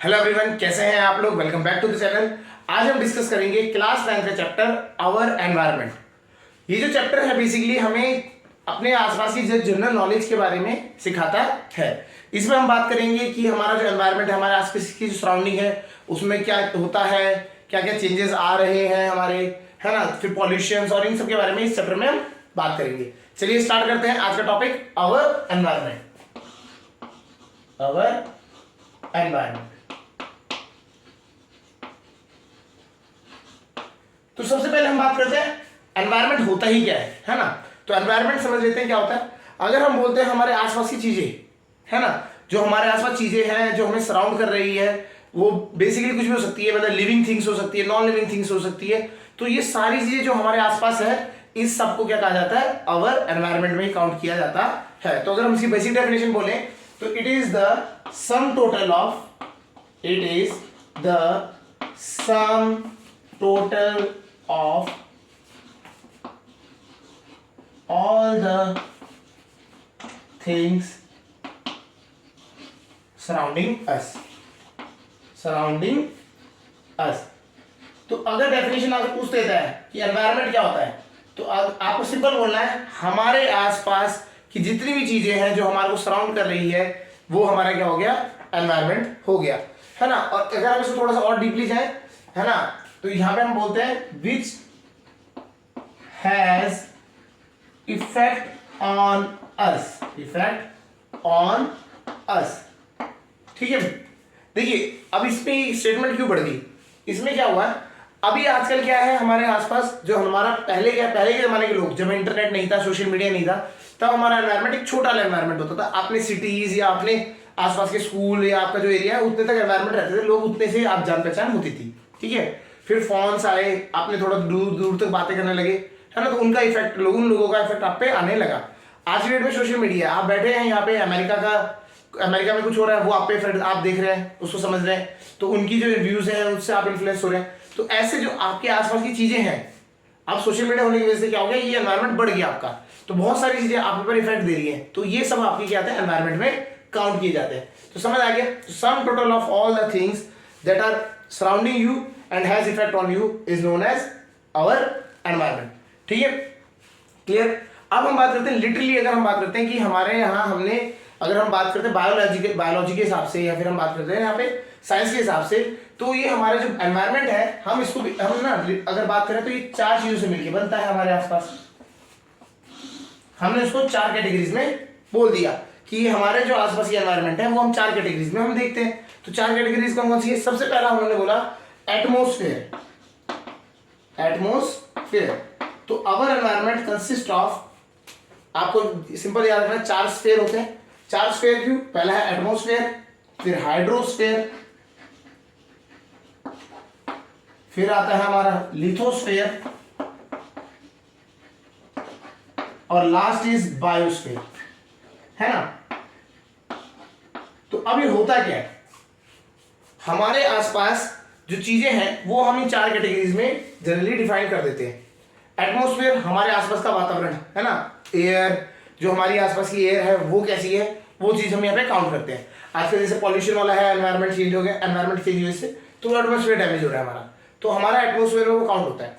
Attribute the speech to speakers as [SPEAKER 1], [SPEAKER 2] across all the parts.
[SPEAKER 1] Hello everyone, कैसे हैं आप लोग। Welcome back to the channel. आज हम डिस्कस करेंगे क्लास 9 का चैप्टर आवर एनवायरनमेंट। ये जो चैप्टर है बेसिकली हमें अपने आसपास की जो जनरल नॉलेज के बारे में सिखाता है। इसमें हम बात करेंगे कि हमारा जो एनवायरनमेंट है, हमारे आसपास की जो सराउंडिंग है उसमें क्या होता है, क्या क्या चेंजेस आ रहे हैं हमारे, है ना, फिर पॉल्यूशन और इन सब के बारे में इस चैप्टर में हम बात करेंगे। चलिए स्टार्ट करते हैं आज का topic, our environment. Our environment. तो सबसे पहले हम बात करते हैं एनवायरनमेंट होता ही क्या है ना। तो एनवायरनमेंट समझ लेते हैं क्या होता है। अगर हम बोलते हैं हमारे आसपास की चीजें, है ना, जो हमारे आसपास चीजें हैं जो हमें सराउंड कर रही है, वो बेसिकली कुछ भी हो सकती है, मतलब लिविंग थिंग्स हो सकती है, नॉन लिविंग थिंग्स हो सकती है। तो ये सारी चीजें जो हमारे आसपास है, इस सबको क्या कहा जाता है, अवर एनवायरनमेंट में काउंट किया जाता है। तो अगर हम इसकी बेसिक डेफिनेशन बोले तो it is the some total of, it is the sum total of all the things surrounding us। तो अगर डेफिनेशन आपको पूछ देता है कि एनवायरनमेंट क्या होता है, तो आपको सिंपल बोलना है हमारे आसपास की जितनी भी चीजें हैं जो हमारे को सराउंड कर रही है, वो हमारा क्या हो गया, एनवायरनमेंट हो गया, है ना। और अगर हम इसको थोड़ा सा और डीपली जाए, है ना, तो यहां पे हम बोलते हैं which has effect on us, effect on us. ठीक है, देखिए अब इस पे स्टेटमेंट क्यों बढ़ गई, इसमें क्या हुआ, अभी आजकल क्या है हमारे आसपास, जो हमारा पहले के जमाने के लोग, जब इंटरनेट नहीं था, सोशल मीडिया नहीं था, तब हमारा एनवायरनमेंट एक छोटा एनवायरनमेंट होता था। अपने सिटीज या अपने आसपास के स्कूल या आपका जो एरिया है उतने तक एनवायरनमेंट रहते थे, लोग उतने से आप जान पहचान होती थी। ठीक है, फिर फोन्स आए, आपने थोड़ा दूर दूर तक बातें करने लगे, है ना, तो उनका इफेक्ट, उन लोगों का इफेक्ट आप पे आने लगा। आज की डेट में सोशल मीडिया, आप बैठे हैं यहाँ पे, अमेरिका में कुछ हो रहा है, वो आप पे इफेक्ट आप देख रहे हैं, उसको समझ रहे हैं, तो उनकी जो व्यूज हैं उससे आप इन्फ्लुएंस हो रहे हैं। तो ऐसे जो आपके आसपास की चीजें हैं, अब सोशल मीडिया होने की वजह से क्या हो गया, ये एनवायरनमेंट बढ़ गया आपका, तो बहुत सारी चीजें आप पर इफेक्ट दे रही है, तो ये सब आपके क्या आते हैं, एनवायरनमेंट में काउंट किए जाते हैं। तो समझ आ गया, sum total of all the things that are surrounding you and has effect on you is known as our environment। ठीक है, क्लियर। अब हम बात करते हैं लिटरली, अगर हम बात करते हैं कि हमारे यहाँ हमने, अगर हम बात करते हैं बायोलॉजी के हिसाब से, या फिर हम बात करते हैं यहाँ पे साइंस के हिसाब से, तो ये हमारा जो एनवायरनमेंट है, हम इसको हम ना अगर बात करें तो ये 4 चीजों से मिलकर बनता है हमारे आसपास। हमने इसको 4 कैटेगरीज में बोल दिया कि हमारे जो आसपास की एनवायरनमेंट है वो हम 4 कैटेगरीज में हम देखते हैं। तो 4 कैटेगरीज कौन सी है, सबसे पहला उन्होंने बोला एटमोस्फेयर। तो अवर एनवायरनमेंट कंसिस्ट ऑफ, आपको सिंपल याद रखना, 4 स्फीयर होते हैं। 4 स्फीयर क्यों, पहला है एटमोस्फेयर, फिर हाइड्रोस्फीयर, फिर आता है हमारा लिथोस्फीयर, और लास्ट इज बायोस्फीयर, है ना। तो अब ये होता क्या है, हमारे आसपास जो चीजें हैं वो हम इन 4 कैटेगरीज में जनरली डिफाइन कर देते हैं। एटमॉस्फेयर हमारे आसपास का वातावरण, है ना, एयर, जो हमारी आसपास की एयर है वो कैसी है, वो चीज हम यहाँ पे काउंट करते हैं। आजकल जैसे पॉल्यूशन वाला है, एनवायरनमेंट चेंज हो गया, एनवायरनमेंट चेंज हुए से तो एटमॉस्फेयर डैमेज हो रहा है हमारा, तो हमारा एटमॉस्फेयर में वो काउंट होता है।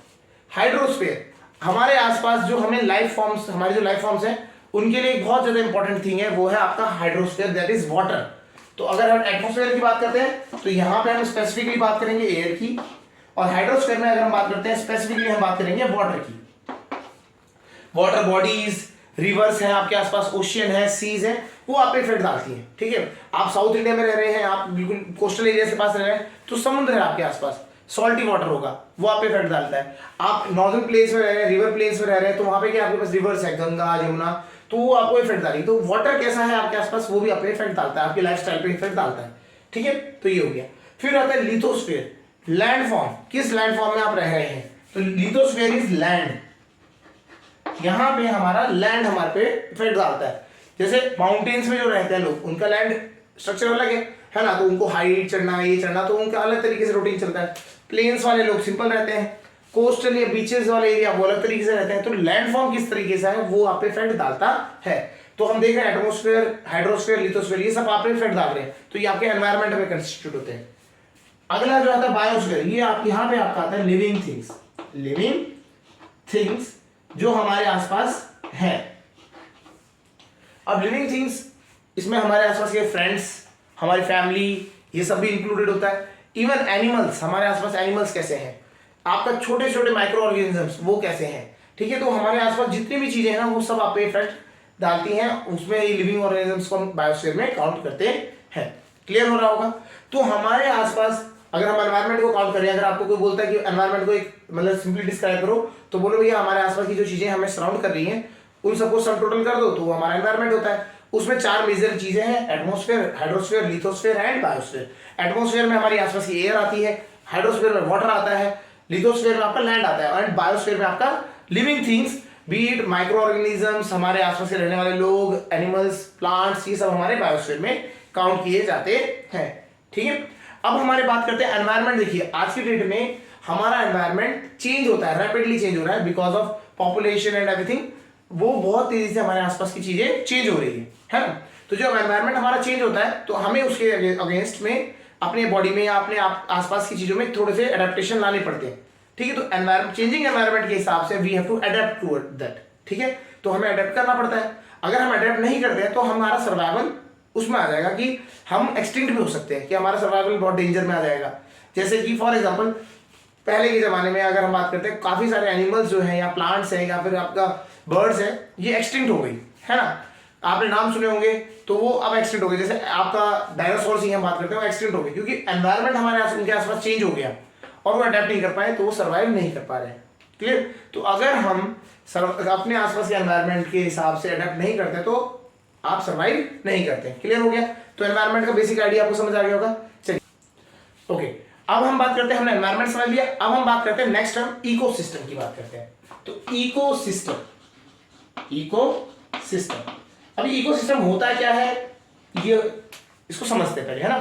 [SPEAKER 1] हाइड्रोस्फेयर हमारे आसपास जो हमें लाइफ फॉर्म्स, हमारे जो लाइफ फॉर्म्स हैं उनके लिए एक बहुत ज्यादा इंपॉर्टेंट थिंग है, वो है आपका हाइड्रोस्फेयर, दैट इज वाटर। तो अगर हम एटमॉस्फेयर की बात करते हैं तो यहाँ पे हम स्पेसिफिकली बात करेंगे एयर की, और हाइड्रोस्फीयर में अगर हम बात करते हैं स्पेसिफिकली हम बात करेंगे वाटर की। वाटर बॉडीज, रिवर्स हैं आपके आसपास, ओशियन है, सीज है, वो आप पे इफेक्ट डालती हैं। ठीक है, आप साउथ इंडिया में रह रहे हैं, आप बिल्कुल कोस्टल एरिया के पास रह रहे हैं, तो समुद्र है आपके आसपास, सॉल्टी वाटर होगा, वो आप पे इफेक्ट डालता है। आप नॉर्दर्न प्लेस में रह रहे हैं, रिवर प्लेस में रह रहे हैं, तो वहां पे क्या आपके पास रिवर्स है, गंगा, यमुना, तो वो आपको इफेक्ट डालेगी। तो वाटर कैसा है आपके आसपास, वो भी आप पे इफेक्ट डालता है, आपकी लाइफस्टाइल पे इफेक्ट डालता है। ठीक है, तो ये हो गया। फिर आता है लिथोस्फीयर, लैंड फॉर्म, किस लैंड फॉर्म में आप रह रहे हैं, तो लिथोस्फीयर इज लैंड, यहां पे हमारा लैंड हमारे पे इफेक्ट डालता है। जैसे माउंटेन्स में जो रहते हैं लोग, उनका लैंड स्ट्रक्चर अलग है ना, तो उनको हाइट चढ़ना, ये चढ़ना, तो उनका अलग तरीके से रूटीन चलता है। प्लेन्स वाले लोग सिंपल रहते हैं, कोस्टल या बीचेस वाले एरिया वो अलग तरीके से रहते हैं। तो लैंड फॉर्म किस तरीके से है वो आप पे इफेक्ट डालता है। तो हम देख रहे हैं एटमोस्फेयर, हाइड्रोस्फीयर, लिथोस्फीयर, ये सब आप पे इफेक्ट डाल रहे हैं, तो ये आपके एनवायरनमेंट में कंस्टिट्यूट होते हैं। अगला जो आता है बायोस्फीयर, ये आप यहाँ पे आपका आता है लिविंग थिंग्स, लिविंग थिंग्स जो हमारे आसपास है। अब लिविंग थिंग्स इसमें हमारे आसपास के फ्रेंड्स, हमारी फैमिली, ये सब भी इंक्लूडेड होता है। इवन एनिमल्स, हमारे आसपास एनिमल्स कैसे हैं, आपका छोटे छोटे माइक्रो ऑर्गेनिजम्स वो कैसे हैं, ठीक है। तो हमारे आसपास जितनी भी चीजें हैं ना वो सब आप पे इफेक्ट डालती हैं, उसमें ये लिविंग ऑर्गेनिजम्स को हम बायोस्फीयर में काउंट करते हैं। क्लियर हो रहा होगा। तो हमारे आसपास अगर हम एनवायरनमेंट को काउंट करें, अगर आपको कोई बोलता है कि एनवायरनमेंट को एक मतलब सिंपली डिस्क्राइब करो, तो बोलो भैया हमारे आसपास की जो चीजें हमें सराउंड कर रही हैं उन सबको सम टोटल कर दो, तो वो हमारा एनवायरनमेंट होता है। उसमें 4 मेजर चीजें हैं, atmosphere, hydrosphere, lithosphere and biosphere. Atmosphere में हमारी आसपास की एयर आती है, हाइड्रोस्फीयर में वाटर आता है, लिथोस्फीयर में आपका लैंड आता है, एंड बायोस्फीयर में आपका living things, B it micro organisms, हमारे आसपास के रहने वाले लोग, एनिमल्स, प्लांट्स, ये सब हमारे बायोस्फीयर में काउंट किए जाते हैं। ठीक है, अब हमारे बात करते हैं एनवायरनमेंट। देखिए आज की डेट में हमारा एनवायरनमेंट चेंज होता है, रैपिडली चेंज हो रहा है because of population and everything. वो बहुत तेजी से हमारे आसपास की चीजें चेंज हो रही है ना। तो जब एनवायरनमेंट हमारा चेंज होता है तो हमें उसके अगेंस्ट में अपने बॉडी में या अपने आसपास की चीजों में थोड़े से एडेप्टेशन लाने पड़ते हैं। ठीक है, तो एनवायरनमेंट, चेंजिंग एनवायरनमेंट के हिसाब से we have to adapt to that. ठीक है, तो हमें अडेप्ट करना पड़ता है। अगर हम अडेप्ट नहीं करते हैं तो हमारा सर्वाइवल उसमें आ जाएगा कि हम एक्सटिंक्ट भी हो सकते हैं, कि हमारा सर्वाइवल बहुत डेंजर में आ जाएगा। जैसे कि फॉर एग्जांपल पहले के जमाने में अगर हम बात करते हैं, काफी सारे एनिमल्स जो हैं या प्लांट्स हैं या फिर आपका बर्ड्स है, ये एक्सटिंक्ट हो गई है ना। आपने नाम सुने होंगे, तो वो अब एक्सटिंक्ट हो गए। जैसे आपका डायनासोर की हम बात करते हैं, वो एक्सटिंक्ट हो गए क्योंकि एनवायरनमेंट हमारे उनके आसपास चेंज हो गया और वो अडेप्ट नहीं कर पाए, तो वो सर्वाइव नहीं कर पा रहे हैं। क्लियर। तो अगर हम अपने आसपास के एनवायरनमेंट के हिसाब से अडेप्ट नहीं करते तो आप सर्वाइव नहीं करते। क्लियर हो गया। तो एनवायरनमेंट का बेसिक आइडिया आपको समझ आ गया होगा। चलिए ओके, अब हम बात करते हैं, हमने एनवायरनमेंट समझ लिया, अब हम बात करते हैं नेक्स्ट हम इकोसिस्टम की बात करते हैं। तो इकोसिस्टम, इकोसिस्टम, अभी इकोसिस्टम होता क्या है ये इसको समझते हैं पहले, है ना।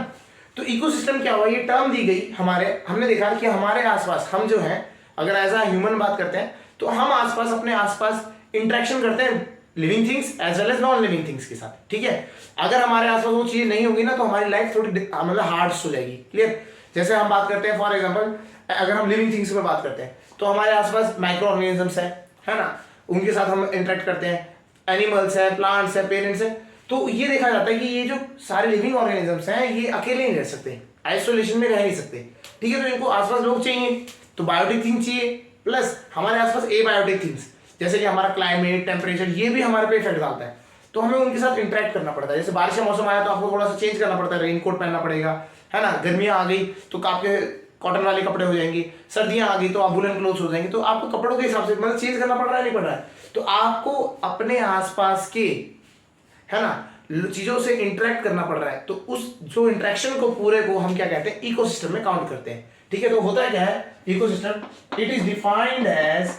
[SPEAKER 1] तो इकोसिस्टम क्या हुआ, ये टर्म दी गई हमने देखा कि हमारे आसपास हम जो हैं, अगर एज अ ह्यूमन बात करते हैं तो हम आसपास अपने आसपास इंटरेक्शन करते हैं living things as well as non living things के साथ। ठीक है, अगर हमारे आसपास वो चीजें नहीं होगी ना तो हमारी लाइफ थोड़ी मतलब हार्ड हो जाएगी। क्लियर। जैसे हम बात करते हैं फॉर एग्जांपल, अगर हम लिविंग थिंग्स पर बात करते हैं तो हमारे आसपास माइक्रो ऑर्गेनिजम्स है ना, उनके साथ हम इंटरेक्ट करते हैं, एनिमल्स है, प्लांट्स है, पेरेंट्स है। तो ये देखा जाता है कि ये जो सारे लिविंग ऑर्गेनिजम्स हैं ये अकेले नहीं रह सकते, आइसोलेशन में रह नहीं सकते। ठीक है, तो इनको आसपास लोग चाहिए, तो बायोटिक थिंग्स चाहिए, प्लस हमारे आसपास एबायोटिक थिंग्स जैसे कि हमारा क्लाइमेट, टेम्परेचर, ये भी हमारे पे इफेक्ट डालता है। तो हमें उनके साथ इंटरेक्ट करना पड़ता है। जैसे बारिश का मौसम आया तो आपको थोड़ा सा चेंज करना पड़ता है, रेनकोट पहनना पड़ेगा, है ना। गर्मियां आ गई तो आपके कॉटन वाले कपड़े हो जाएंगे, सर्दियां आ गई तो आप वुलन क्लोथ्स हो जाएंगे। तो आपको कपड़ों के हिसाब से मतलब चेंज करना पड़ रहा है, नहीं पड़ रहा है। तो आपको अपने आसपास के, है ना, चीजों से इंटरेक्ट करना पड़ रहा है। तो उस जो इंटरेक्शन को पूरे को हम क्या कहते हैं, इकोसिस्टम में काउंट करते हैं। ठीक है, तो होता क्या है ecosystem, it is defined as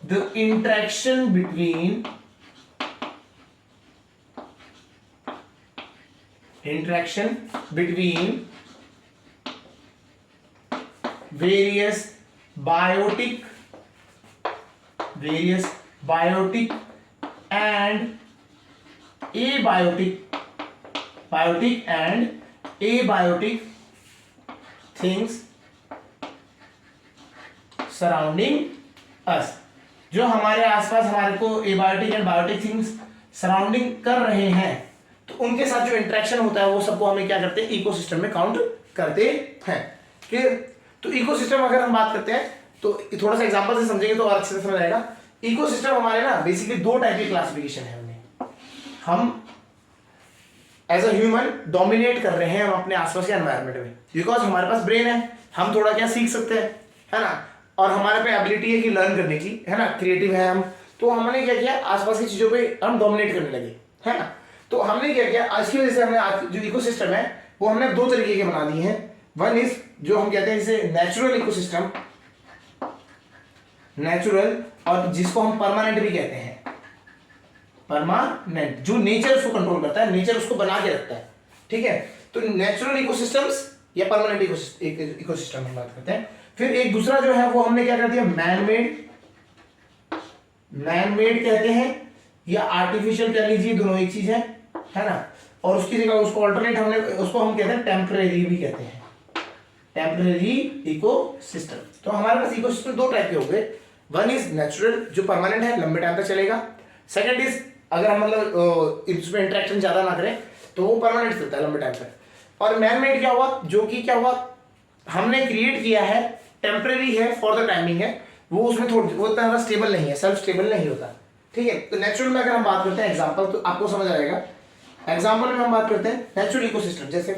[SPEAKER 1] the interaction between various biotic and abiotic things surrounding us। जो हमारे आसपास हमारे को abiotic and biotic things surrounding कर रहे हैं, तो उनके साथ जो इंटरेक्शन होता है वो सबको हमें क्या करते हैं, इकोसिस्टम में काउंट करते हैं। क्लियर। तो इकोसिस्टम अगर हम बात करते हैं तो थोड़ा सा एग्जांपल से समझेंगे तो और अच्छे से समझ आएगा। इकोसिस्टम हमारे ना बेसिकली 2 टाइप की क्लासिफिकेशन है उनमें। हम एज अ ह्यूमन डोमिनेट कर रहे हैं हम अपने आसपास के एनवायरनमेंट में, बिकॉज हमारे पास ब्रेन है, हम थोड़ा क्या सीख सकते हैं, है ना, और हमारे पे एबिलिटी है कि लर्न करने की, है ना, क्रिएटिव है हम। तो हमने क्या किया, आसपास की चीजों पे हम डोमिनेट करने लगे, है ना। तो हमने क्या किया, आज की वजह से हमने आज जो इकोसिस्टम है वो हमने 2 तरीके के बना दिए हैं। वन इज जो हम कहते हैं जिसे नेचुरल इकोसिस्टम, नेचुरल, और जिसको हम परमानेंट भी कहते हैं, परमानेंट, जो नेचर उसको कंट्रोल करता है, नेचर उसको बना के रखता है। ठीक है, तो नेचुरल इकोसिस्टम्स या परमानेंट इकोसिस्टम हम बात करते हैं। फिर एक दूसरा जो है वो हमने क्या कर दिया, मैन मेड कहते हैं या आर्टिफिशियल कह लीजिए, दोनों एक चीज है ना। और उसकी जगह उसको ऑल्टरनेट हमने उसको हम कहते हैं टेम्परेरी भी कहते हैं, टेम्परेरी इकोसिस्टम। तो हमारे पास इकोसिस्टम दो टाइप के हो गए, वन इज नेचुरल जो परमानेंट है, लंबे टाइम तक चलेगा, सेकंड इज अगर हम मतलब इसमें इंटरेक्शन ज्यादा ना करें तो वो परमानेंट चलता है लंबे टाइम तक। और मैन मेड क्या हुआ, जो कि क्या हुआ हमने क्रिएट किया है, टेम्परेरी है, फॉर द टाइमिंग है, वो उसमें थोड़ी वो इतना स्टेबल नहीं है, सेल्फ स्टेबल नहीं होता, ठीक है। तो नेचुरल में अगर हम बात करते हैं एग्जांपल तो आपको समझ आएगा। एग्जांपल में हम बात करते हैं नेचुरल इकोसिस्टम, जैसे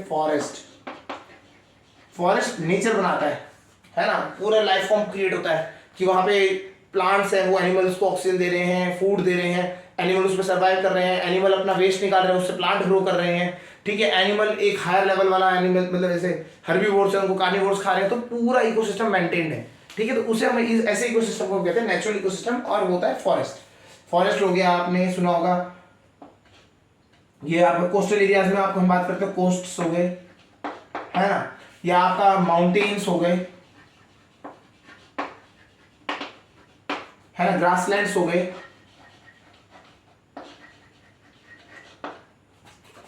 [SPEAKER 1] फॉरेस्ट नेचर बनाता है ना, पूरा लाइफ फॉर्म क्रिएट होता है कि वहां पे प्लांट्स हैं, वो एनिमल्स को ऑक्सीजन दे रहे हैं, फूड दे रहे हैं, एनिमल उसमें सर्वाइव कर रहे हैं, एनिमल अपना वेस्ट निकाल रहे हैं, उससे प्लांट ग्रो कर रहे हैं, ठीक है। एनिमल एक हायर लेवल वाला एनिमल मतलब जैसे हर्बीवोर्स हैं उनको कार्निवोर्स खा रहे हैं, तो पूरा इकोसिस्टम मेंटेन्ड है, ठीक है। तो उसे हम ऐसे इकोसिस्टम को कहते हैं नेचुरल इकोसिस्टम। और वो होता है फॉरेस्ट हो गया, आपने सुना होगा ये आपका कोस्टल एरियाज में आपको हम बात करते हैं कोस्ट्स हो गए, है ना, या आपका माउंटेन्स हो गए, है ना, ग्रासलैंड्स हो गए,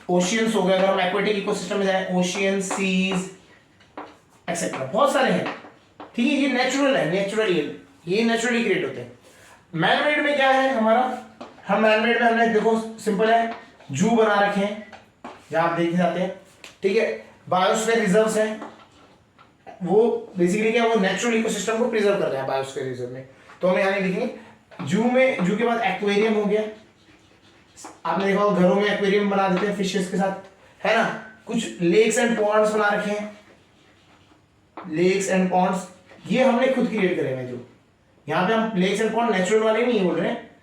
[SPEAKER 1] ओशियंस हो गए, अगर हम एक्वेटिक इकोसिस्टम में जाए ओशियन, सीज एक्सेट्रा, बहुत सारे हैं, ठीक है। ये नेचुरल है, ये नेचुरली क्रिएट होते हैं। मैनमेड में क्या है हमारा, हम मैनमेड में हमने देखो सिंपल है, जू बना रखे हैं जहां आप देखे जाते हैं, ठीक है। बायोस्फीयर रिजर्व्स हैं, वो बेसिकली क्या, वो नेचुरल इकोसिस्टम को प्रिजर्व कर रहे हैं बायोस्फीयर रिजर्व में। तो हम यहाँ लिखेंगे जू के बाद एक्वेरियम हो गया, आपने देखा होगा घरों में एक्वेरियम बना देते हैं फिशेस के साथ, है ना। कुछ लेक्स एंड पॉन्ड्स बना रखे हैं, लेक्स एंड पॉन्ड्स ये हमने खुद क्रिएट करे हैं। जो यहाँ पे हम लेक्स एंड पॉन्ड नेचुरल वाले नहीं बोल रहे हैं,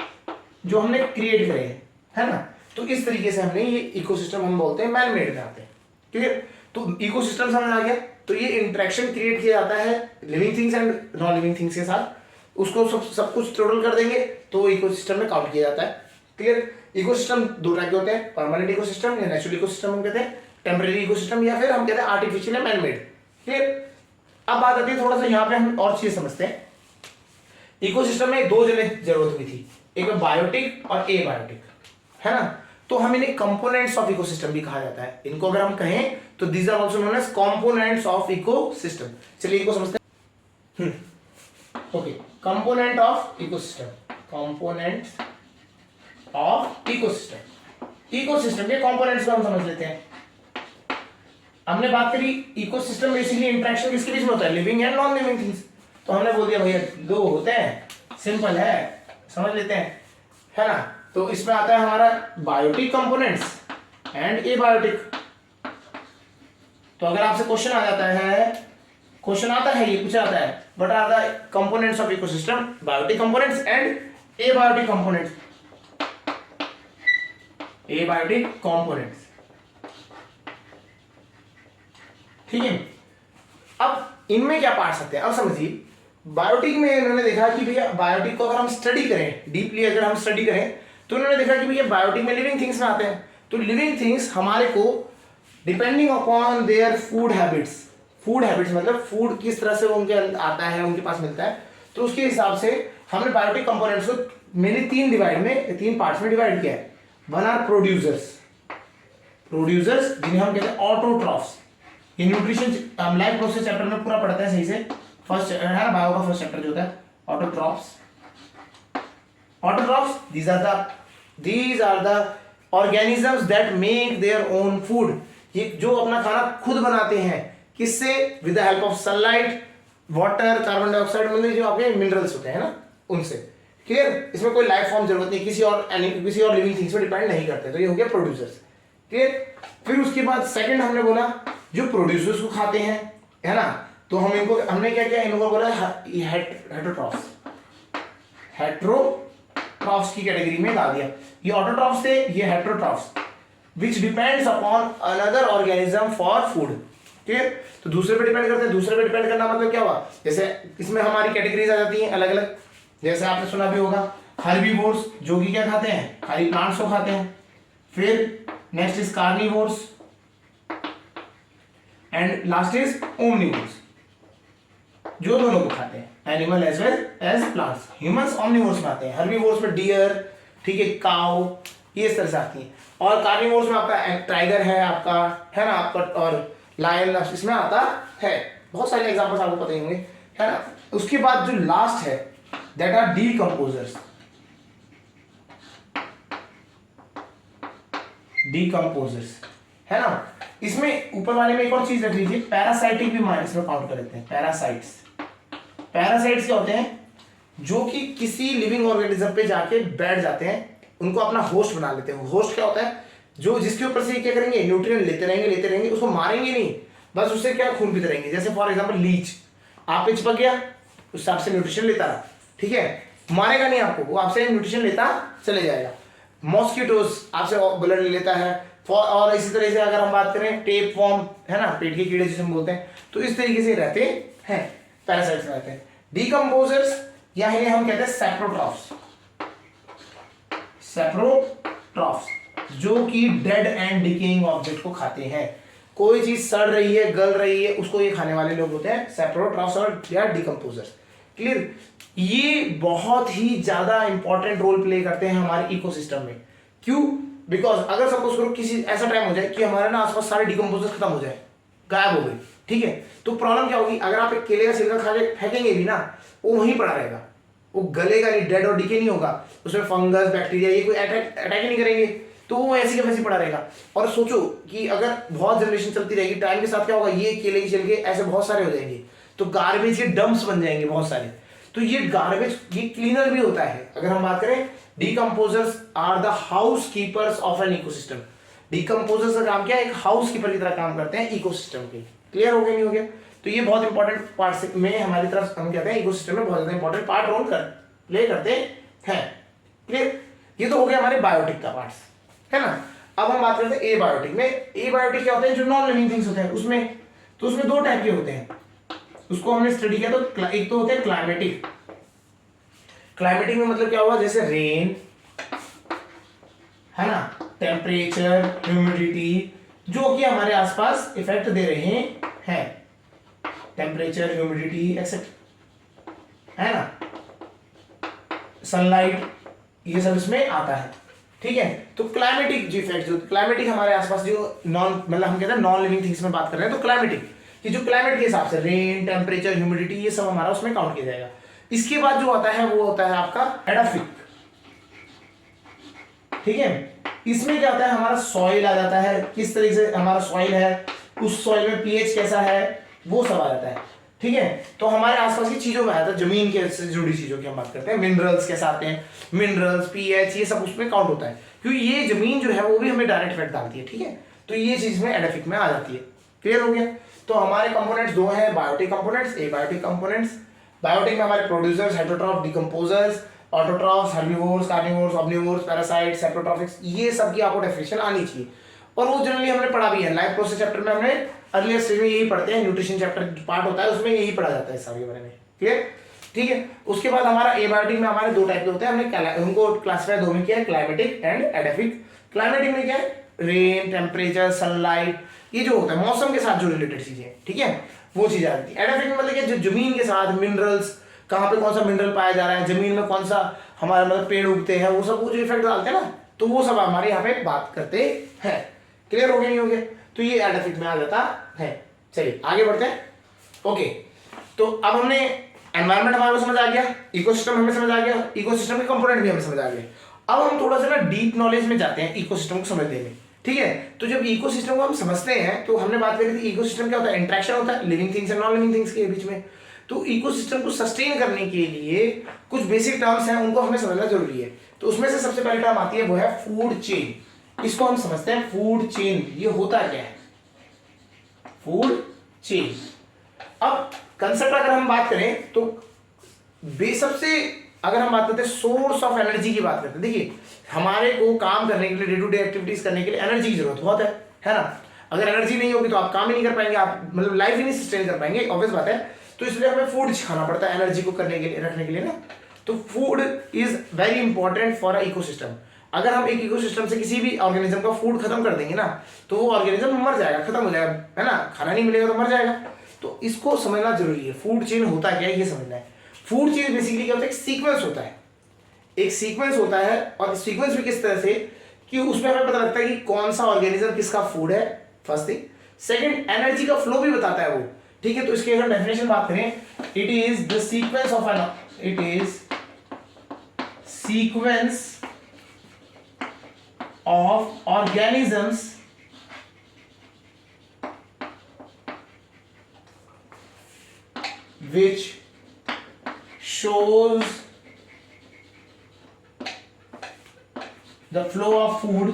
[SPEAKER 1] जो हमने क्रिएट करे हैं, है ना। तो इस तरीके से हमने ये इकोसिस्टम हम बोलते हैं मैन मेड में आते हैं, ठीक है। तो इकोसिस्टम समझ आ गया। तो ये इंटरेक्शन क्रिएट किया जाता है living things and non living things के साथ, उसको सब कुछ टोटल कर देंगे तो इकोसिस्टम में काउंट किया जाता है, क्लियर। इकोसिस्टम दो टाइप के होते हैं, परमानेंट इकोसिस्टम या नेचुरल इकोसिस्टम हम कहते हैं, टेम्परेरी इकोसिस्टम या फिर हम कहते हैं आर्टिफिशियल या मैन मेड, क्लियर। अब बात आती है थोड़ा सा यहाँ पे हम और चीज समझते हैं। इकोसिस्टम में दो जरूरत हुई थी, एक बायोटिक और एबायोटिक, है ना। तो हम इन्हें कंपोनेंट्स ऑफ इकोसिस्टम भी कहा जाता है। इनको अगर हम कहें तो these are also known as components of ecosystem. चलिए इनको समझते हैं। Okay, component of ecosystem, components of ecosystem. Ecosystem के कंपोनेंट्स को हम समझ लेते हैं। हमने बात करी इकोसिस्टम बेसिकली इंटरेक्शन किसके बीच में होता है, living and non living things. तो हमने बोल दिया भैया दो होते हैं, सिंपल है, समझ लेते हैं, है ना। तो इसमें आता है हमारा बायोटिक कंपोनेंट्स एंड एबायोटिक। तो अगर आपसे क्वेश्चन आ जाता है, क्वेश्चन आता है, ये पूछा जाता है what are the components of ecosystem, biotic components and abiotic components, abiotic components, ठीक है। अब इनमें क्या पार्ट सकते हैं, अब समझिए बायोटिक में इन्होंने देखा कि भैया बायोटिक को अगर हम स्टडी करें डीपली, अगर हम स्टडी करें तो उन्होंने देखा कि भैया बायोटिक में लिविंग थिंग्स में आते हैं। तो लिविंग थिंग्स हमारे को depending upon their food habits मतलब फूड किस तरह से उनके आता है, उनके पास मिलता है, तो उसके हिसाब से हमने बायोटिक कंपोनेंट्स को मेनली तीन पार्ट्स में डिवाइड किया है। वन आर प्रोड्यूसर्स जिन्हें हम कहते हैं ऑटोट्रॉफ्स। ये न्यूट्रिशन लाइफ प्रोसेस चैप्टर में पूरा पढ़ते हैं सही से, फर्स्ट है ना बायो का फर्स्ट चैप्टर जो होता है autotrophs. these are the organisms that make their own food। ये जो अपना खाना खुद बनाते हैं, किससे, with the help of sunlight, water, carbon dioxide, मतलब जो आपके मिनरल्स होते हैं ना उनसे, क्लियर। इसमें कोई लाइफ फॉर्म जरूरत नहीं, किसी और लिविंग थिंग्स पे डिपेंड नहीं करते। तो ये हो गया प्रोड्यूसर्स, क्लियर। फिर उसके बाद सेकंड हमने बोला जो प्रोड्यूसर्स को खाते हैं, है ना, तो हमने क्या किया, इनको बोला हेट्रोट्रॉफ्स की कैटेगरी में डाल दिया। ये ऑटोट्रॉफ्स थे, ये heterotrophs, which depends upon another organism for food, ठीक है। तो दूसरे पे डिपेंड करते हैं। दूसरे पे डिपेंड करना मतलब क्या हुआ, जैसे इसमें हमारी कैटेगरीज आ जाती हैं अलग अलग। जैसे आपने सुना भी होगा हर्बीवोर्स, जो कि क्या खाते हैं, खाली प्लांट्स को खाते हैं। फिर next is carnivores and last is omnivores, जो दोनों को खाते हैं, animal as well as plants. Humans omnivores में आते हैं। हर्बीवोर्स में डियर, ठीक है, काउ, ये इस तरह से आती हैं। और कार्निवोर्स में आपका टाइगर है आपका, है ना, आपका, और लायन इसमें आता है। बहुत सारे एग्जांपल्स आपको पता ही होंगे, है ना। उसके बाद जो लास्ट है दैट आर डीकंपोजर्स। डीकंपोजर्स, है ना। इसमें ऊपर वाले में एक और चीज रख लीजिए, पैरासाइटिक भी इसमें काउंट कर लेते हैं। पैरासाइट्स, पैरासाइट्स क्या होते हैं, जो कि किसी लिविंग ऑर्गेनिज्म पे जाके बैठ जाते हैं, उनको अपना होस्ट बना लेते हैं। होस्ट क्या होता है, जो जिसके ऊपर से क्या करेंगे, न्यूट्रिएंट लेते रहेंगे, उसको मारेंगे नहीं, बस उससे क्या खून पीते रहेंगे। जैसे फॉर एग्जांपल लीच, आप पे चिपक गया, उस हिसाब से न्यूट्रिशन लेता रहा, ठीक है, मारेगा नहीं आपको, वो आपसे न्यूट्रिशन लेता चले जाएगा। मॉस्किटोज आपसे ब्लड ले लेता है। और इसी तरह से अगर हम बात करें टेप फॉर्म, है ना, पेट के कीड़े जिसे हम बोलते हैं, तो इस तरीके से रहते हैं, पैरासाइट्स रहते हैं। डीकंपोजर्स या इन्हें हम कहते हैं सैप्रोट्रॉफ्स। सैप्रोट्रॉफ्स जो कि डेड एंड डिकेइंग ऑब्जेक्ट को खाते हैं। कोई चीज सड़ रही है, गल रही है, उसको ये खाने वाले लोग होते हैं सैप्रोट्रॉफ्स और या डीकंपोजर्स। क्लियर। ये बहुत ही ज्यादा इंपॉर्टेंट रोल प्ले करते हैं हमारे इकोसिस्टम में। क्यों? बिकॉज अगर सपोज करो किसी ऐसा टाइम हो जाए कि हमारे ना आसपास सारे डीकंपोजर्स खत्म हो जाए, गायब हो गए, ठीक है, तो प्रॉब्लम क्या होगी, अगर आप एक केले का छिलका खा के फेंकेंगे भी ना, वो वहीं पड़ा रहेगा, वो गलेगा नहीं, डेड और डिके नहीं होगा, उसमें फंगस बैक्टीरिया ये कोई अटैक ही नहीं करेंगे, तो वो ऐसी का वैसी पड़ा रहेगा। और सोचो कि अगर बहुत जनरेशन चलती रहेगी, टाइम के साथ क्या होगा, ये केले के छिलके ऐसे बहुत सारे हो जाएंगे, तो गार्बेज के डंप्स बन जाएंगे बहुत सारे। तो ये गार्बेज ये क्लीनर भी होता है। अगर हम बात करें, decomposers are the house keepers of an ecosystem. Decomposers का काम क्या है, एक हाउस कीपर की तरह काम करते हैं इकोसिस्टम के। क्लियर हो गया नहीं हो गया? तो ये बहुत इंपॉर्टेंट पार्ट में हमारी तरफ हम कहते हैं इकोसिस्टम में बहुत ज्यादा इंपॉर्टेंट पार्ट रोल प्ले करते हैं। क्लियर। ये तो हो गया हमारे बायोटिक का पार्ट, है ना। अब हम बात करते हैं एबायोटिक में। एबायोटिक क्या होते हैं, जो नॉन लिविंग थिंग्स होते हैं उसमें, तो उसमें दो टाइप के होते हैं, उसको हमने स्टडी किया। तो एक तो होते हैं क्लाइमेटिक। क्लाइमेटिक में मतलब क्या हुआ, जैसे रेन, है ना, टेम्परेचर, ह्यूमिडिटी, जो कि हमारे आसपास इफेक्ट दे रहे हैं, टेम्परेचर, ह्यूमिडिटी एक्सेट्रा, है ना, सनलाइट, ये सब इसमें आता है, ठीक है। तो क्लाइमेटिक जो इफेक्ट, जो क्लाइमेटिक हमारे आसपास जो नॉन, मतलब हम कहते हैं नॉन लिविंग थिंग्स में बात कर रहे हैं, तो क्लाइमेटिक कि जो क्लाइमेट के हिसाब से रेन, टेम्परेचर, ह्यूमिडिटी, ये सब हमारा उसमें काउंट किया जाएगा। इसके बाद जो आता है वो होता है आपका एडाफिक, ठीक है। इसमें क्या होता है, हमारा सॉइल आ जाता है, किस तरीके से हमारा सॉइल है, उस सॉइल में पीएच कैसा है, वो सब आ जाता है, ठीक है। तो हमारे आसपास की चीजों में आता है, जमीन के से जुड़ी चीजों की हम बात करते हैं, मिनरल्स कैसे आते हैं, मिनरल्स, पीएच, ये सब उसमें काउंट होता है, क्योंकि ये जमीन जो है वो भी हमें डायरेक्ट इफेक्ट डालती है, ठीक है। तो ये चीज में एडाफिक में आ जाती है। क्लियर हो गया? तो हमारे कंपोनेंट्स दो हैं, biotic components, abiotic components. Biotic में हमारे producers, heterotroph, decomposers, autotrophs, herbivores, carnivores, omnivores, parasites, saprotrophics, ये सब की आपको डेफिनेशन आनी चाहिए। और वो जनरली हमने पढ़ा भी है लाइफ प्रोसेस चैप्टर में, हमने अर्लियर स्टेज में यही पढ़ते हैं, न्यूट्रिशन चैप्टर पार्ट होता है उसमें यही पढ़ा जाता है सब के बारे में। क्लियर? ठीक है। उसके बाद हमारा एबायोटिक में हमारे दो टाइप के होते हैं, हमने उनको क्लासिफाई दो में किया है, क्लाइमेटिक एंड एडाफिक। क्लाइमेटिक में क्या है, रेन, टेम्परेचर, सनलाइट, ये जो होता है मौसम के साथ जो रिलेटेड चीजें, ठीक है, वो चीज आती है। एडाफिक में मतलब क्या, जो जमीन के साथ मिनरल्स, कहाँ पे कौन सा मिनरल पाया जा रहा है, जमीन में कौन सा हमारे मतलब पेड़ उगते हैं, वो सब वो जो इफेक्ट डालते हैं ना, तो वो सब हमारे यहाँ पे बात करते हैं। क्लियर हो गया नहीं हो गया? तो ये एडाफिक में आ जाता है। चलिए आगे बढ़ते हैं। ओके, तो अब हमने एनवायरनमेंट हमारे को समझ आ गया, इकोसिस्टम हमें समझ आ गया, इकोसिस्टम के कंपोनेंट भी हमें समझ आ गए। अब हम थोड़ा सा ना डीप नॉलेज में जाते हैं इकोसिस्टम को समझने में, ठीक है। तो जब इकोसिस्टम को हम समझते हैं, तो हमने बात करी थी इकोसिस्टम क्या होता है, इंटरेक्शन होता है living things and non living things के बीच में। तो इकोसिस्टम को सस्टेन करने के लिए कुछ बेसिक टर्म्स हैं, उनको हमें समझना जरूरी है। तो उसमें से सबसे पहली टर्म आती है, वो है फूड चेन। इसको हम समझते हैं फूड चेन, ये होता क्या है फूड चेन। अब कंसेप्ट अगर हम बात करें तो सबसे अगर हम बात करते हैं सोर्स ऑफ एनर्जी की बात करते हैं, देखिए हमारे को काम करने के लिए, डे टू डे एक्टिविटीज करने के लिए एनर्जी की जरूरत बहुत है ना। अगर एनर्जी नहीं होगी तो आप काम ही नहीं कर पाएंगे, आप मतलब लाइफ ही नहीं सस्टेन कर पाएंगे, ऑब्वियस बात है। तो इसलिए हमें फूड खाना पड़ता है एनर्जी को करने के लिए, रखने के लिए ना। तो food is very important for a ecosystem. अगर हम एक इकोसिस्टम से किसी भी ऑर्गेनिज्म का फूड खत्म कर देंगे ना, तो वो ऑर्गेनिज्म मर जाएगा, खत्म हो जाएगा, है ना, खाना नहीं मिलेगा तो मर जाएगा। तो इसको समझना जरूरी है, फूड चेन होता क्या है ये समझना है। फूड चेन बेसिकली क्या होता है, एक सीक्वेंस होता है, एक सीक्वेंस होता है। और सीक्वेंस भी किस तरह से कि उसमें हमें पता लगता है कि कौन सा ऑर्गेनिज्म किसका फूड है, फर्स्ट थिंग। सेकंड, एनर्जी का फ्लो भी बताता है वो, ठीक है। तो इसकी अगर डेफिनेशन बात करें, it is the sequence of an, it is sequence of organisms which shows the flow of food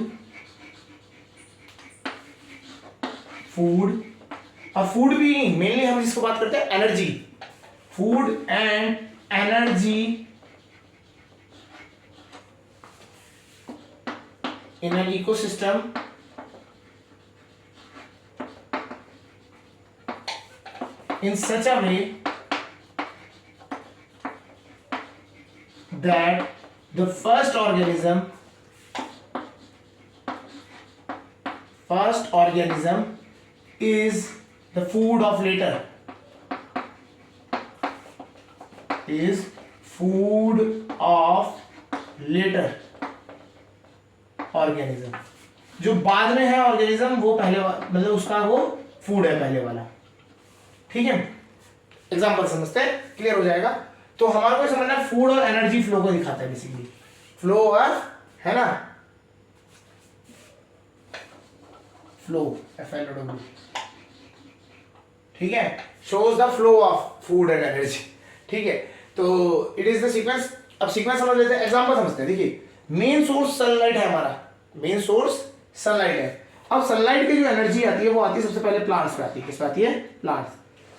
[SPEAKER 1] और फूड भी नहीं, मेनली हम जिसको बात करते हैं energy, food and energy in an ecosystem in such a way that the first organism is the food of later, is food of later organism. जो बाद में है ऑर्गेनिज्म वो पहले मतलब उसका वो फूड है पहले वाला, ठीक है। एग्जांपल समझते हैं, क्लियर हो जाएगा। तो हमारे को समझना है फूड और एनर्जी फ्लो को दिखाता है बेसिकली, फ्लो और, है ना, फ्लो FLOW, ठीक है, shows the flow of food and energy, ठीक है। तो इट इज द सीक्वेंस। अब सीक्वेंस समझ लेते हैं, एग्जांपल समझते हैं। देखिए मेन सोर्स सनलाइट है हमारा, मेन सोर्स सनलाइट है। अब सनलाइट की जो एनर्जी आती है वो आती है सबसे पहले प्लांट्स पे आती है। किस पे आती है? प्लांट्स।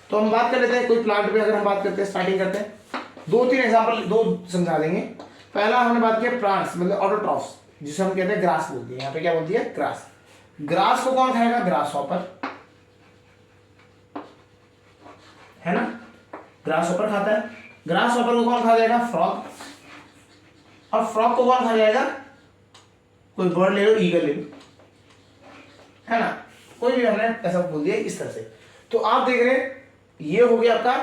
[SPEAKER 1] तो हम बात कर लेते हैं कोई प्लांट पे, अगर हम बात करते हैं, स्टार्टिंग करते हैं, 2-3 एग्जांपल दो समझा देंगे। पहला हमने बात किया प्लांट्स मतलब ऑटोट्रॉफ्स, जिसे हम कहते हैं ग्रास बोलते हैं, यहाँ पे क्या बोलती है? ग्रास। ग्रास को कौन खाएगा? ग्रास हॉपर, है ना, ग्रास हॉपर खाता है। ग्रास हॉपर को कौन खा जाएगा? फ्रॉग। और फ्रॉग को कौन खा जाएगा? कोई बर्ड ले लो, ईगल ले लो, है ना, कोई भी हमने ऐसा बोल दिया इस तरह से। तो आप देख रहे हैं ये हो गया आपका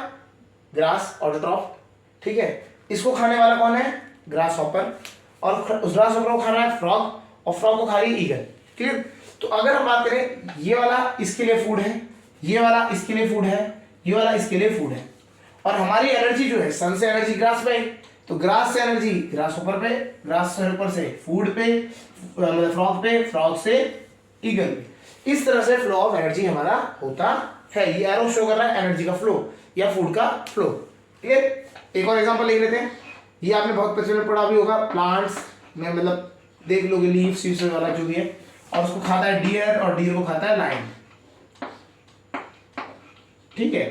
[SPEAKER 1] ग्रास ऑटोट्रॉफ, ठीक है। इसको खाने वाला कौन है? Grass hopper. और उस ग्रास हॉपर को खा रहा है फ्रॉग, और फ्रॉग को खा रही है ईगल, क्लियर। तो अगर हम बात करें, ये वाला इसके लिए फूड है, ये वाला इसके लिए फूड है, ये वाला इसके लिए फूड है। और हमारी एनर्जी जो है, सन से एनर्जी ग्रास पे, तो ग्रास से एनर्जी ग्रास ऊपर पे, ग्रास से ऊपर से फूड पे, मतलब फ्रॉग पे, फ्रॉग से ईगल पे। इस तरह से फ्लो ऑफ एनर्जी हमारा होता है। ये एरो शो कर रहा है एनर्जी का फ्लो या फूड का फ्लो, ठीक है। एक और एग्जांपल ले लेते हैं। ये आपने बहुत प्रचलित पढ़ा भी होगा, प्लांट्स में मतलब देख लोगे लीव्स वाला जो भी है, और उसको खाता है डियर, और डियर को खाता है लायन, ठीक है।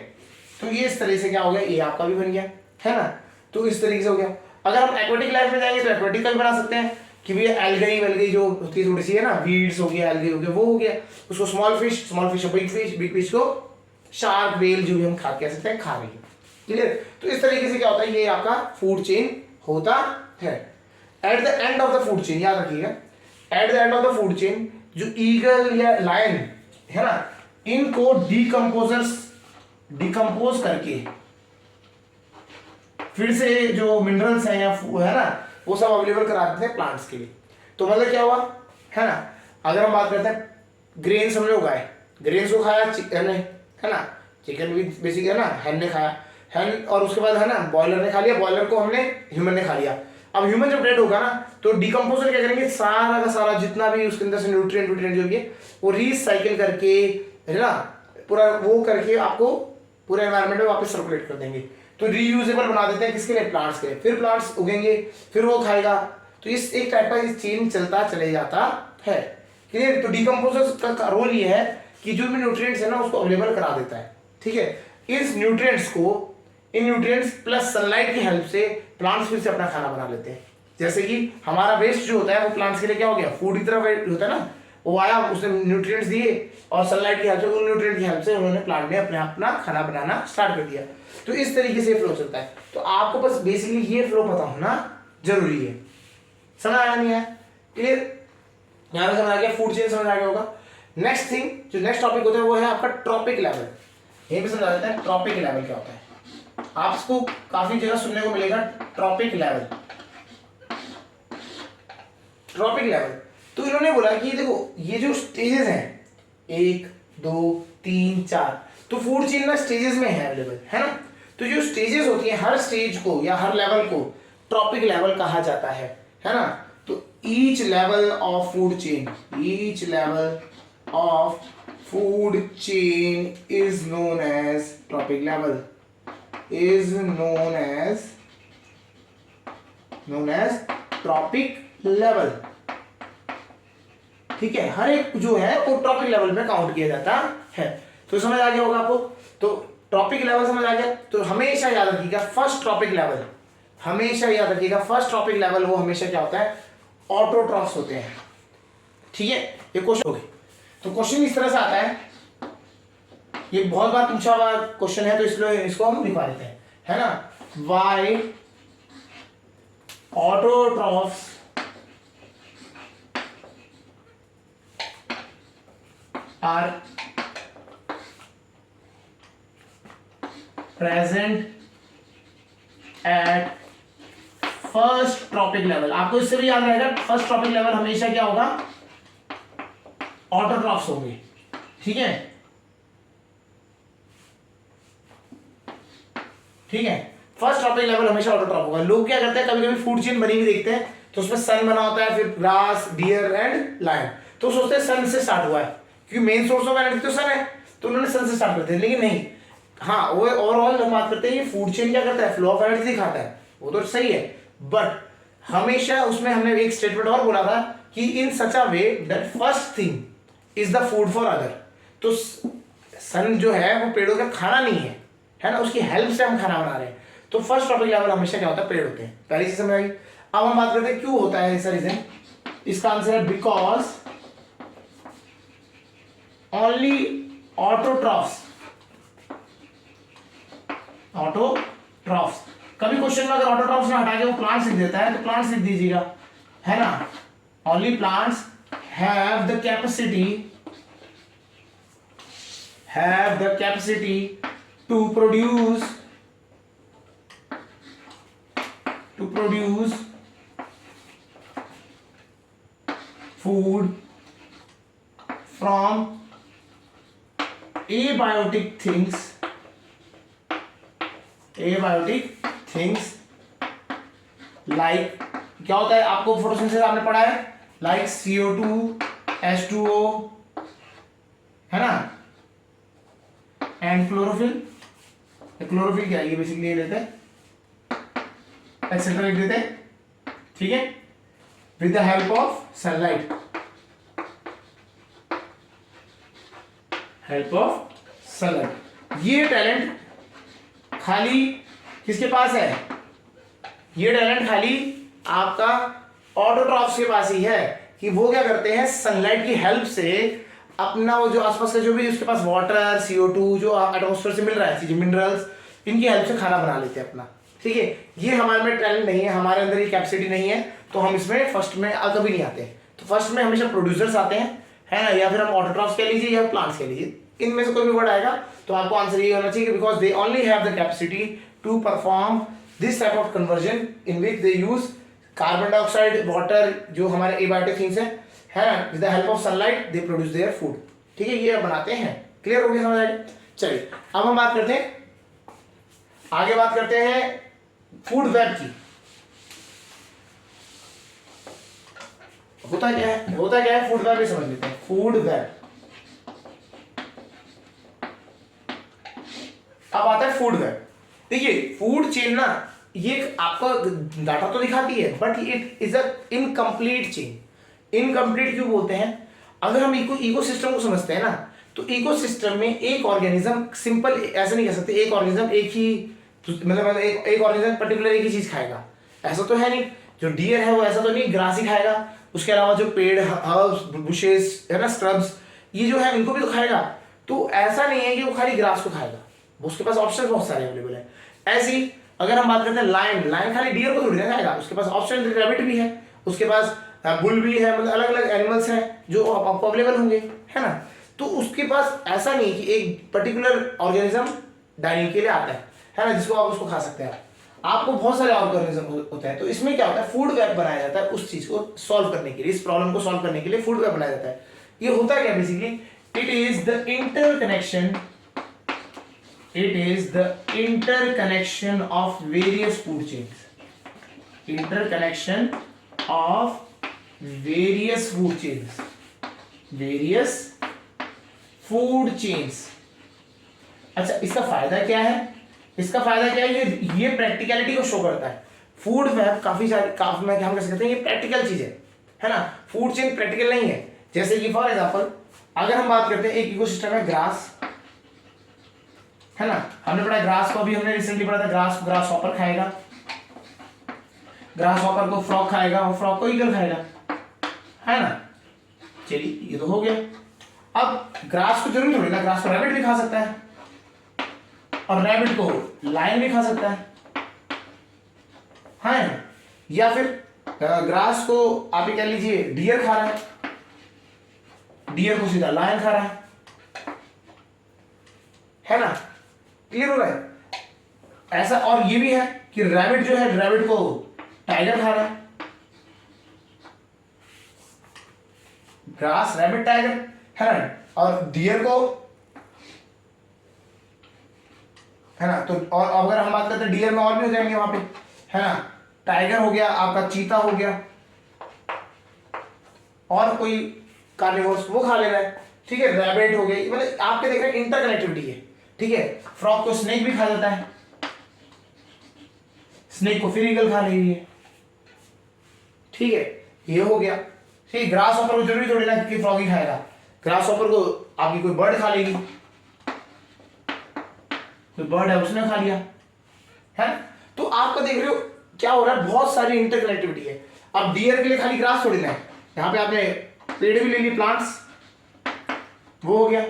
[SPEAKER 1] तो ये इस तरह से क्या हो गया, ये आपका भी बन गया, है ना। तो इस तरीके से हो गया। अगर हम एक्वेटिक लाइफ में जाएंगे तो एक्वेटिक का भी बना सकते हैं कि भैया एल्गी वेल्गी जो होती है थोड़ी सी, है ना, वीड्स हो गया, एल्गी हो गया, वो हो गया, उसको स्मॉल फिश और बिग फिश को शार्क, वेल जो भी हम कह सकते हैं, खा रही है, क्लियर। तो इस तरीके से क्या होता है, ये आपका फूड चेन होता है। At the end of the food chain, याद रखिएगा, at the end of the food chain जो ईगल या लायन है ना, इनको डिकम्पोज करके फिर से जो मिनरल्स हैं या है ना, वो सब अवेलेबल करा देते हैं प्लांट्स के लिए। तो मतलब क्या हुआ, है ना, अगर हम बात करते हैं ग्रेन्स हमने उगाए, ग्रेन्स को खाया चिकन ने, है ना, चिकन भी बेसिक है ना, हैन ने खाया, हैन, और उसके बाद है ना बॉयलर ने खा लिया, बॉयलर को हमने ह्यूमन ने खा लिया। अब ह्यूमन जब डेड होगा ना, तो डिकम्पोजर क्या करेंगे, सारा का सारा जितना भी उसके अंदर से न्यूट्रिएंट जो भी है वो रीसाइकिल करके, है ना, पूरा वो करके आपको पूरे एनवायरनमेंट में वापस सर्कुलेट कर देंगे। तो रीयूजेबल बना देते हैं, किसके लिए? प्लांट्स के लिए। फिर प्लांट्स उगेंगे, फिर वो खाएगा। तो इस एक टाइप का इस चेन चलता चले जाता है, क्लियर। तो डिकम्पोजर का रोल ये है कि जो भी न्यूट्रिएंट्स है ना उसको अवेलेबल करा देता है, ठीक है। इस न्यूट्रिएंट्स को, इन न्यूट्रिएंट्स प्लस सनलाइट की हेल्प से प्लांट्स फिर से अपना खाना बना लेते हैं। जैसे कि हमारा वेस्ट जो होता है वो प्लांट्स के लिए क्या हो गया, फूड की तरह होता है ना, वो आया, उसने न्यूट्रिएंट्स दिए, और सनलाइट की हेल्प से, उन न्यूट्रिएंट की हेल्प से उन्होंने प्लांट ने अपना खाना बनाना स्टार्ट कर दिया। तो इस तरीके से फ्लो चलता है। तो आपको बस बेसिकली ये फ्लो पता होना जरूरी है। समझ आया नहीं है? क्लियर? यहां पे समझ आ गया, फूड चेन समझ आ गया होगा। नेक्स्ट थिंग, जो नेक्स्ट टॉपिक होता है वो है आपका ट्रॉपिक लेवल। यहीं पे समझा देते हैं ट्रॉपिक लेवल क्या होता है। आपको काफी जगह सुनने को मिलेगा ट्रॉपिक लेवल, ट्रॉपिक लेवल। तो इन्होंने बोला कि देखो ये जो स्टेजेस हैं 1 2 3 4, तो फूड चेन ना स्टेजेस में है अवेलेबल, है ना। तो जो स्टेजेस होती है हर स्टेज को या हर लेवल को ट्रॉपिक लेवल कहा जाता है ना। तो each level of food chain, each level of food chain is known as trophic level, is known as trophic level. ठीक है, हर एक जो है वो ट्रॉपिक लेवल में काउंट किया जाता है। तो समझ आ गया होगा आपको। तो ट्रॉपिक लेवल समझ आ गया। तो हमेशा याद रखिएगा फर्स्ट ट्रॉपिक लेवल, हमेशा याद रखिएगा फर्स्ट ट्रॉपिक लेवल वो हमेशा क्या होता है, ऑटोट्रॉफ्स होते हैं। ठीक है, ये क्वेश्चन हो गए। तो क्वेश्चन इस तरह से आता है, ये बहुत बार पूछा हुआ क्वेश्चन है, तो इसलिए इसको हम लिखवा देते हैं, है ना। Why autotrophs are present at first trophic level. आपको इससे भी याद रहेगा फर्स्ट ट्रॉपिक लेवल हमेशा क्या होगा, ऑटोट्रॉफ्स होंगे। ठीक है, ठीक है, फर्स्ट ट्रॉपिक लेवल हमेशा ऑटोट्रॉफ होगा। लोग क्या करते हैं, कभी कभी फूड चेन बनी हुई देखते हैं तो उसमें सन बना होता है, फिर ग्रास, डियर एंड लायन, तो सोचते हैं सन से स्टार्ट हुआ है क्योंकि मेन सोर्स ऑफ एनर्जी तो सन है, तो उन्होंने सन से स्टार्ट करते हैं। लेकिन नहीं, हाँ वो ओवरऑल हम बात करते हैं ये फूड चेन क्या करता है, फ्लो ऑफ एनर्जी दिखाता है, वो तो सही है। बट हमेशा उसमें हमने एक स्टेटमेंट और बोला था कि in such a way that first thing is the food for other. तो सन जो है वो पेड़ों का खाना नहीं है ना, उसकी हेल्प से हम खाना बना रहे हैं। तो फर्स्ट टॉपिक लेवल हमेशा क्या होता है, पेड़ होते हैं। पहली चीज समझ आई। अब हम बात करते हैं क्यों होता है ऐसा रीजन। इसका आंसर है बिकॉज ओनली ऑटोट्रॉफ्स, ऑटोट्रॉफ्स। कभी क्वेश्चन में अगर ऑटोट्रॉफ्स ना हटा के वो प्लांट्स लिख देता है तो प्लांट्स लिख दीजिएगा, है ना। Only plants have the capacity to produce food from abiotic things like क्या होता है, आपको फोटोसिंथेसिस आपने पढ़ा है, लाइक CO2, H2O, है ना, एंड क्लोरोफिल। क्लोरोफिल क्या है, ये बेसिकली ये लेते हैं एक्सेट्रा लिख देते हैं। ठीक है, with the help of sunlight, ये टैलेंट खाली किसके पास है, ये टैलेंट खाली आपका ऑटोट्रॉफ्स के पास ही है कि वो क्या करते हैं, सनलाइट की हेल्प से अपना वो जो आसपास का जो भी उसके पास वाटर, CO2 जो एटमॉस्फेयर से मिल रहा है, चीजें मिनरल्स, इनकी हेल्प से खाना बना लेते हैं अपना। ठीक है, ये हमारे में टैलेंट नहीं है, हमारे अंदर ये कैपेसिटी नहीं है, तो हम इसमें फर्स्ट में कभी नहीं आते। तो फर्स्ट में हमेशा प्रोड्यूसर्स आते हैं, है ना, या फिर हम ऑटोट्रॉफ्स कह लीजिए या प्लांट्स कह लीजिए, इनमें से कोई भी वर्ड आएगा तो आपको आंसर ये होना चाहिए, because they only have the capacity to perform this type of conversion in which they use carbon dioxide, water, जो हमारे एबायोटिक थिंग्स है ना, with the help of sunlight they produce their food. ठीक है, ये बनाते हैं। क्लियर हो गया, समझ आएगा। चलिए अब हम बात करते हैं, आगे बात करते हैं फूड वेब की। होता क्या है फूड वेब, समझ लेते हैं। फूड वेब, अब आता है फूड वेब। देखिए फूड चेन ना, ये आपको डाटा तो दिखाती है, but it is a incomplete chain. Incomplete क्यों बोलते हैं, अगर हम इकोसिस्टम को समझते हैं ना, तो इकोसिस्टम में एक ऑर्गेनिज्म, सिंपल ऐसे नहीं कह सकते एक ऑर्गेनिज्म एक ही, मतलब एक ऑर्गेनिज्म पर्टिकुलर एक ही चीज खाएगा, ऐसा तो है नहीं। जो डियर है वो ऐसा तो नहीं ग्रास ही खाएगा, उसके अलावा जो पेड़, हर्ब्स, बुशेस है ना, स्क्रब्स, ये जो है इनको भी तो खाएगा। तो ऐसा नहीं है कि वो खाली ग्रास को खाएगा, उसके पास ऑप्शन बहुत सारे अवेलेबल है। ऐसे ही अगर हम बात करते हैं लायन खाली डियर को थोड़ी ना खाएगा, उसके पास ऑप्शन रैबिट भी है, उसके पास बुल भी है, मतलब अलग अलग एनिमल्स हैं जो अवेलेबल होंगे, है ना। तो उसके पास ऐसा नहीं कि एक पर्टिकुलर ऑर्गेनिज्म डाइनिंग के लिए आता है ना, जिसको आप उसको खा सकते हैं। आपको बहुत सारे ऑर्गेनिज्म होते हैं, तो इसमें क्या होता है, फूड वेब बनाया जाता है उस चीज को सॉल्व करने के लिए, इस प्रॉब्लम को सॉल्व करने के लिए फूड वेब बनाया जाता है। ये होता क्या basically, it is the interconnection of various food chains, interconnection of various food chains. अच्छा, इसका फायदा क्या है, ये प्रैक्टिकलिटी को शो करता है। फूड वेब काफी में हम कह सकते हैं ये प्रैक्टिकल चीज है ना। फूड चेन प्रैक्टिकल नहीं है। जैसे कि फॉर एग्जांपल अगर हम बात करते हैं, एक इकोसिस्टम है ग्रास, है ना, हमने पढ़ा ग्रास को, अभी हमने रिसेंटली पढ़ा था ग्रास हॉपर खाएगा, ग्रास हॉपर को फ्रॉग खाएगा और फ्रॉग को ईगल खाएगा, है ना। चलिए ये तो हो गया। अब ग्रास को जरूरी थोड़ी ना, ग्रास को रैबिट भी खा सकता है और रैबिट को लायन भी खा सकता है ना। या फिर ग्रास को आप ये कह लीजिए डियर खा रहा है, डियर को सीधा लायन खा रहा है ना। क्लियर हो रहा है ऐसा। और ये भी है कि रैबिट जो है, रैबिट को टाइगर खा रहा है, ग्रास रैबिट टाइगर है ना। और डियर को, है ना। तो और अगर हम बात करते हैं डियर में और भी हो जाएंगे वहां पे, है ना। टाइगर हो गया आपका, चीता हो गया, और कोई कार्निवोर्स वो खा ले रहा है, ठीक है। रैबिट हो गई, मतलब आपके देख रहे हैं इंटरकनेक्टिविटी है, ठीक है। फ्रॉग को स्नेक भी खा जाता है, स्नेक को फिर ईगल खा ले रही है, ठीक है। ये हो गया, ठीक। ग्रास हॉपर को जरूरी थोड़ी ना कि फ्रॉग ही खाएगा, ग्रास हॉपर को आपकी कोई बर्ड खा लेगी, कोई बर्ड है उसने खा लिया, है। तो आपका देख रहे हो क्या हो रहा है, बहुत सारी इंटरकनेक्टिविटी है। अब डियर के लिए खाली ग्रास थोड़ी ना है, यहाँ पे आपने पेड़ भी ले ली, प्लांट्स, वो हो गया।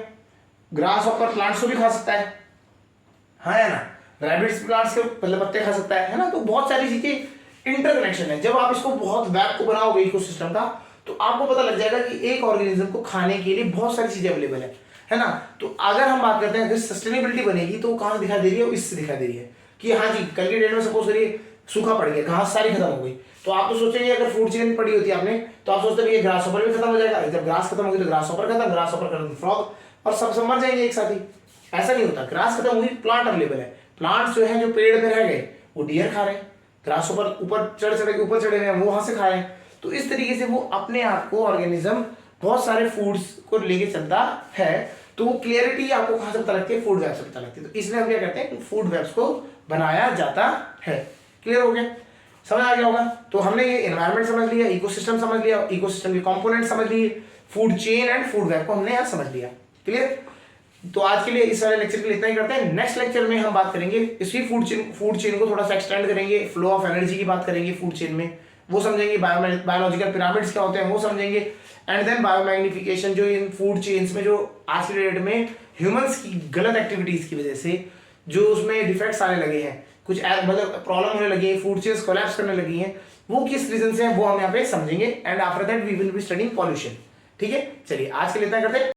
[SPEAKER 1] ग्रास हॉपर प्लांट्स को भी खा सकता है ना। रैबिट्स प्लांट्स के पत्ते खा सकता है ना। तो बहुत सारी चीजें इंटरकनेक्शन है। जब आप इसको बहुत वेब को बनाओगे इकोसिस्टम का, तो आपको पता लग जाएगा कि एक ऑर्गेनिज्म को खाने के लिए बहुत सारी चीजें अवेलेबल है ना। तो अगर हम बात करते हैं अगर सस्टेनेबिलिटी बनेगी तो कहां दिखाई दे रही है, इससे दिखाई दे रही है कि हाँ जी, कल के डेट में सपोज करिए सूखा पड़ गया, घास सारी खत्म हो गई, तो आप तो सोचेंगे अगर फूड चेन पड़ी होती है आपने, तो आप सोचते हैं ये ग्रास हॉपर भी खत्म हो जाएगा। जब ग्रास खत्म होगी तो ग्रास हॉपर खत्म, फ्रॉग और सब मर जाएंगे एक साथ ही। ऐसा नहीं होता, ग्रास खत्म हुई, प्लांट अवेलेबल है। प्लांट्स जो है जो पेड़ में रह गए वो डियर खा रहे हैं, ग्रास हॉपर ऊपर चढ़े हुए हैं, वो वहां से खा रहे हैं। तो इस तरीके से वो अपने आप को ऑर्गेनिज्म बहुत सारे फूड्स को लेके चलता है। तो वो क्लियरिटी आपको कहां से पता लगती है, फूड वेब से पता लगती है। तो इसलिए हम क्या करते हैं, फूड वेब्स को बनाया जाता है। क्लियर हो गया, समझ आ गया होगा। तो हमने ये एनवायरनमेंट समझ लिया, इकोसिस्टम समझ लिया, इकोसिस्टम के कंपोनेंट समझ लिए, food chain and food web को हमने यहाँ समझ लिया। क्लियर। तो आज के लिए इस वाले लेक्चर के लिए इतना ही करते हैं। नेक्स्ट लेक्चर में हम बात करेंगे इसी फूड चेन को थोड़ा सा एक्सटेंड करेंगे, फ्लो ऑफ एनर्जी की बात करेंगे फूड चेन में, वो समझेंगे। बायोलॉजिकल पिरामिड्स क्या होते हैं वो समझेंगे, एंड देन बायोमैग्निफिकेशन, जो इन फूड चेन्स में जो आज के डेट में ह्यूमंस की गलत एक्टिविटीज की वजह से जो उसमें डिफेक्ट्स आने लगे हैं, कुछ मतलब प्रॉब्लम होने लगी है, फूड चेन्स कोलैप्स करने लगी हैं, वो किस रीजन से है वो हम यहाँ पे समझेंगे। And after that we will be studying pollution. ठीक है, चलिए आज के लिए इतना करते हैं।